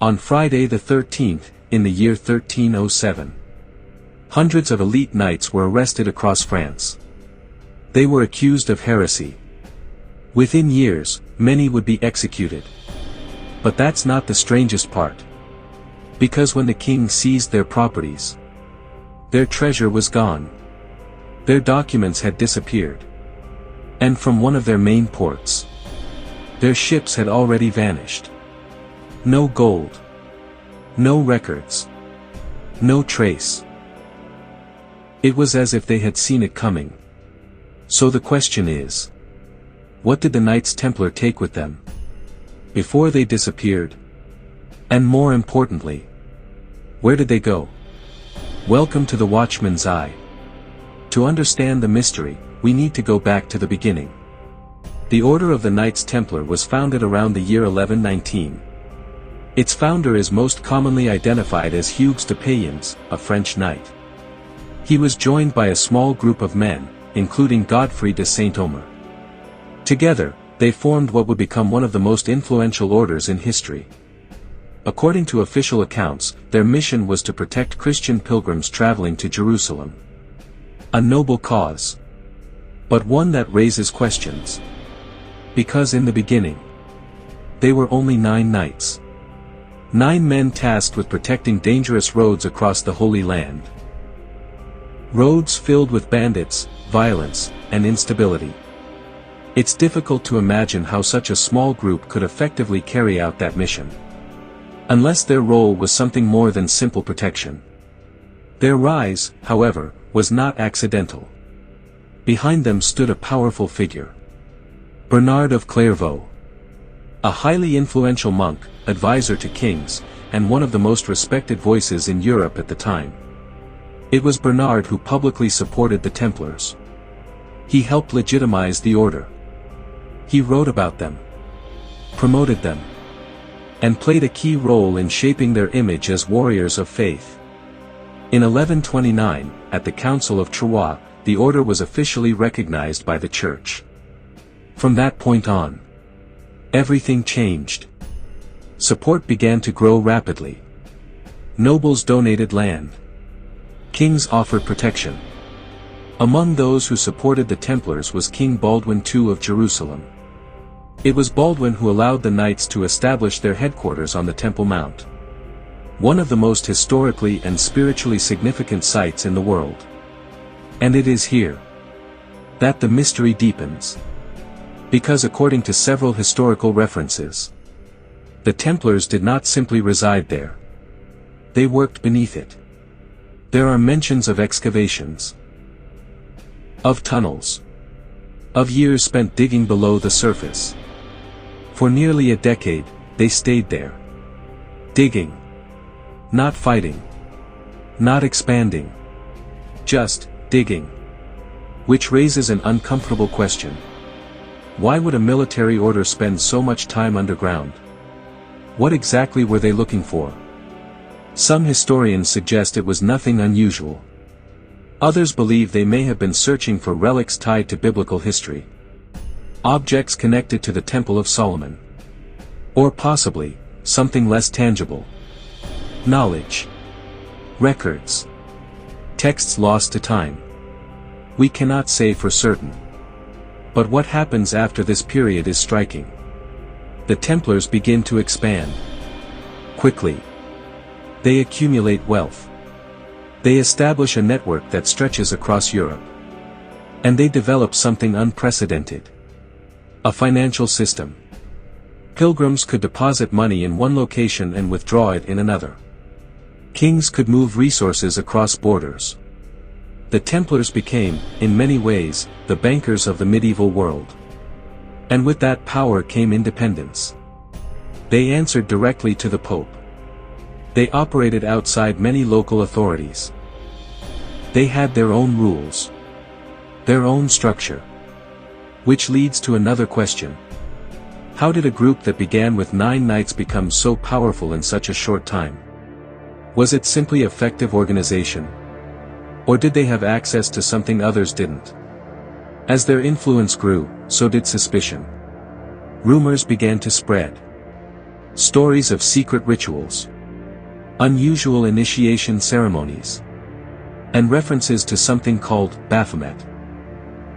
On Friday the 13th, in the year 1307, hundreds of elite knights were arrested across France. They were accused of heresy. Within years, many would be executed. But that's not the strangest part. Because when the king seized their properties, their treasure was gone. Their documents had disappeared. And from one of their main ports, their ships had already vanished. No gold. No records. No trace. It was as if they had seen it coming. So the question is, what did the Knights Templar take with them before they disappeared? And more importantly, where did they go? Welcome to the Watchman's Eye. To understand the mystery, we need to go back to the beginning. The Order of the Knights Templar was founded around the year 1119. Its founder is most commonly identified as Hugues de Payens, a French knight. He was joined by a small group of men, including Godfrey de Saint-Omer. Together, they formed what would become one of the most influential orders in history. According to official accounts, their mission was to protect Christian pilgrims traveling to Jerusalem. A noble cause. But one that raises questions. Because in the beginning, they were only 9 knights. 9 men tasked with protecting dangerous roads across the Holy Land. Roads filled with bandits, violence, and instability. It's difficult to imagine how such a small group could effectively carry out that mission. Unless their role was something more than simple protection. Their rise, however, was not accidental. Behind them stood a powerful figure. Bernard of Clairvaux. A highly influential monk, advisor to kings, and one of the most respected voices in Europe at the time. It was Bernard who publicly supported the Templars. He helped legitimize the order. He wrote about them, promoted them, and played a key role in shaping their image as warriors of faith. In 1129, at the Council of Troyes, the order was officially recognized by the Church. From that point on, everything changed. Support began to grow rapidly. Nobles donated land. Kings offered protection. Among those who supported the Templars was King Baldwin II of Jerusalem. It was Baldwin who allowed the knights to establish their headquarters on the Temple Mount. One of the most historically and spiritually significant sites in the world. And it is here that the mystery deepens. Because according to several historical references, the Templars did not simply reside there. They worked beneath it. There are mentions of excavations, of tunnels, of years spent digging below the surface. For nearly a decade, they stayed there. Digging. Not fighting. Not expanding. Just digging. Which raises an uncomfortable question. Why would a military order spend so much time underground? What exactly were they looking for? Some historians suggest it was nothing unusual. Others believe they may have been searching for relics tied to biblical history. Objects connected to the Temple of Solomon. Or possibly, something less tangible. Knowledge. Records. Texts lost to time. We cannot say for certain. But what happens after this period is striking. The Templars begin to expand. Quickly. They accumulate wealth. They establish a network that stretches across Europe. And they develop something unprecedented. A financial system. Pilgrims could deposit money in one location and withdraw it in another. Kings could move resources across borders. The Templars became, in many ways, the bankers of the medieval world. And with that power came independence. They answered directly to the Pope. They operated outside many local authorities. They had their own rules. Their own structure. Which leads to another question. How did a group that began with 9 knights become so powerful in such a short time? Was it simply effective organization? Or did they have access to something others didn't? As their influence grew, so did suspicion. Rumors began to spread. Stories of secret rituals, unusual initiation ceremonies, and references to something called Baphomet.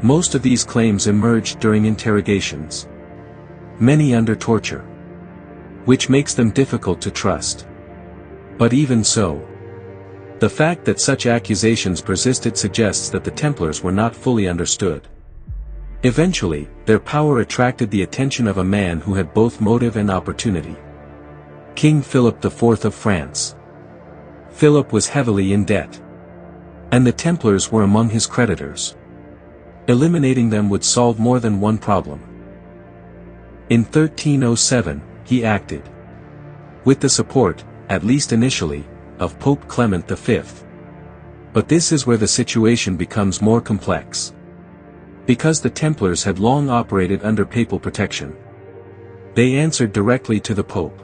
Most of these claims emerged during interrogations, many under torture, which makes them difficult to trust. But even so, the fact that such accusations persisted suggests that the Templars were not fully understood. Eventually, their power attracted the attention of a man who had both motive and opportunity: King Philip IV of France. Philip was heavily in debt, and the Templars were among his creditors. Eliminating them would solve more than one problem. In 1307, he acted with the support, at least initially, of Pope Clement V. But this is where the situation becomes more complex. Because the Templars had long operated under papal protection, they answered directly to the Pope.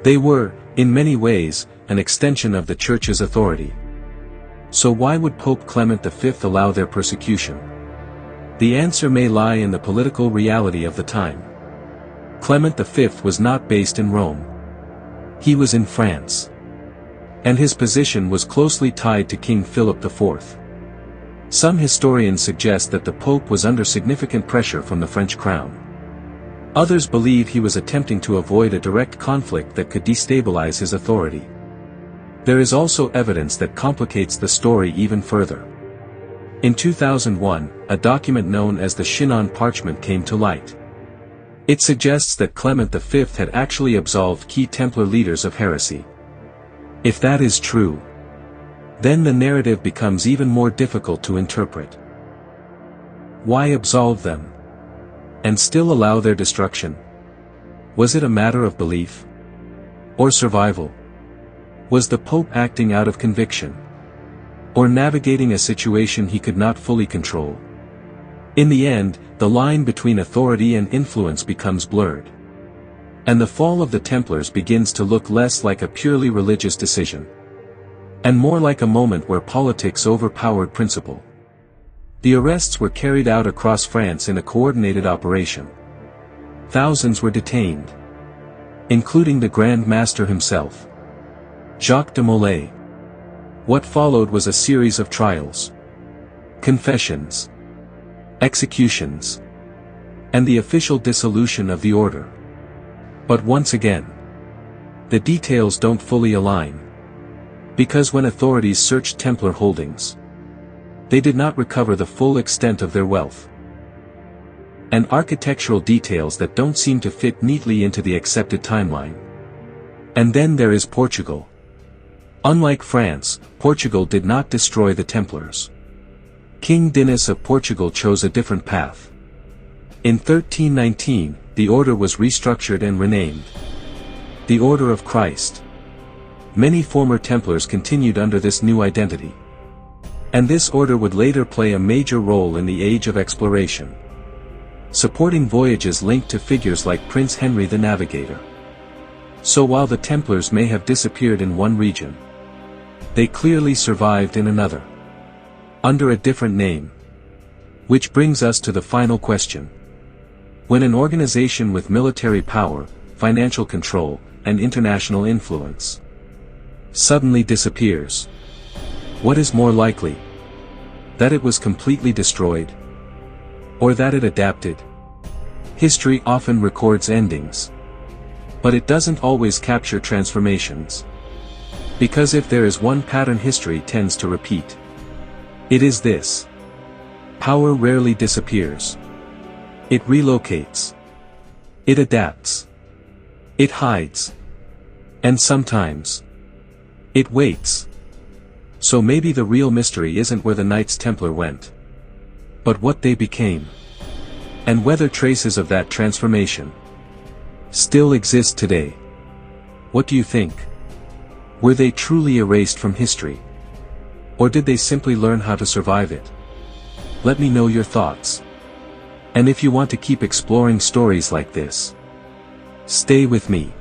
They were, in many ways, an extension of the Church's authority. So why would Pope Clement V allow their persecution? The answer may lie in the political reality of the time. Clement V was not based in Rome. He was in France, and his position was closely tied to King Philip IV. Some historians suggest that the Pope was under significant pressure from the French crown. Others believe he was attempting to avoid a direct conflict that could destabilize his authority. There is also evidence that complicates the story even further. In 2001, a document known as the Chinon Parchment came to light. It suggests that Clement V had actually absolved key Templar leaders of heresy. If that is true, then the narrative becomes even more difficult to interpret. Why absolve them and still allow their destruction? Was it a matter of belief or survival? Was the Pope acting out of conviction, or navigating a situation he could not fully control? In the end, the line between authority and influence becomes blurred, and the fall of the Templars begins to look less like a purely religious decision, and more like a moment where politics overpowered principle. The arrests were carried out across France in a coordinated operation. Thousands were detained, including the Grand Master himself, Jacques de Molay. What followed was a series of trials, confessions, executions, and the official dissolution of the order. But once again, the details don't fully align. Because when authorities searched Templar holdings, they did not recover the full extent of their wealth, and architectural details that don't seem to fit neatly into the accepted timeline. And then there is Portugal. Unlike France, Portugal did not destroy the Templars. King Dinis of Portugal chose a different path. In 1319, the order was restructured and renamed the Order of Christ. Many former Templars continued under this new identity, and this order would later play a major role in the Age of Exploration, supporting voyages linked to figures like Prince Henry the Navigator. So while the Templars may have disappeared in one region, they clearly survived in another, under a different name. Which brings us to the final question. When an organization with military power, financial control, and international influence suddenly disappears, what is more likely? That it was completely destroyed, or that it adapted? History often records endings, but it doesn't always capture transformations. Because if there is one pattern history tends to repeat, it is this: power rarely disappears. It relocates. It adapts. It hides. And sometimes, it waits. So maybe the real mystery isn't where the Knights Templar went, but what they became, and whether traces of that transformation still exist today. What do you think? Were they truly erased from history? Or did they simply learn how to survive it? Let me know your thoughts. And if you want to keep exploring stories like this, stay with me.